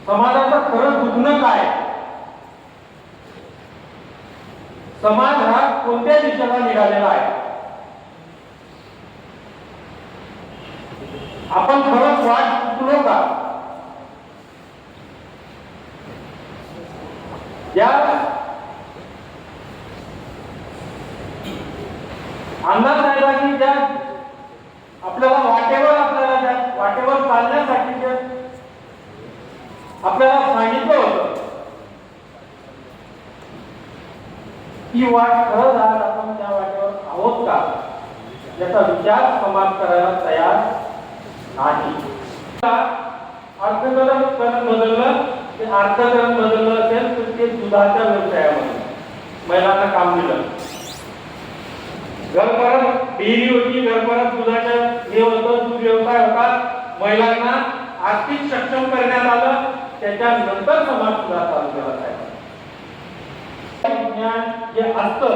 समाजाचं खरं दुखणं काय, समाज हा कोणत्या दिशेला निघालेला आहे, आपण खरंच वाट चुकलो का? या अण्णासाहेबांनी ज्या आपल्याला वाटेवर चालण्यासाठी आपल्याला सांगितलं होतं, ती वाट खरंच आज आपण त्या वाटेवर आहोत का याचा विचार समाज करायला तयार नाही. अर्थकारण बदललं, ते अर्थकारण बदललं असेल तर ते दुधाच्या व्यवसायामध्ये महिलांना काम दिलं. घरपरत डेअरी होती, घरपरत दुधाच्या हे होतं, दूध व्यवसाय होता, महिलांना आर्थिक सक्षम करण्यात आलं. त्याच्यानंतर समाज सुद्धा चालू केला पाहिजे. विज्ञान जे असतं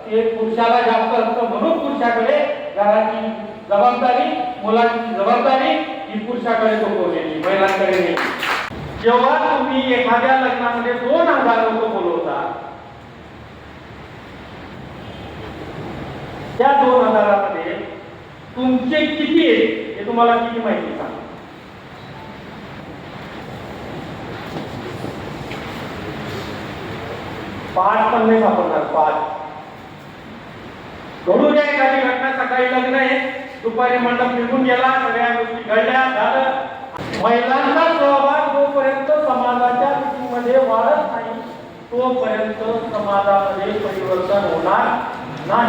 ते पुरुषाला जास्त असतं, म्हणून पुरुषाकडे घराची जबाबदारी, मुलांची जबाबदारी ही पुरुषाकडे सोपवलेली, महिलांकडे नाही. जेव्हा तुम्ही एखाद्या लग्नामध्ये 2000 लोक बोलवता, त्या 2000 मध्ये तुमचे किती आहेत हे तुम्हाला किती माहिती सांगा. 5 पण नाही सापडणार. 5 घडू द्या एखादी घटना, सकाळी लग्न आहे, दुपारी मंडप निघून गेला, सगळ्या गोष्टी घडल्या, झालं. महिलांचा सहभाग जोपर्यंत समाजाच्या रीतीमध्ये वाढत नाही तोपर्यंत समाजामध्ये परिवर्तन होणार नाही.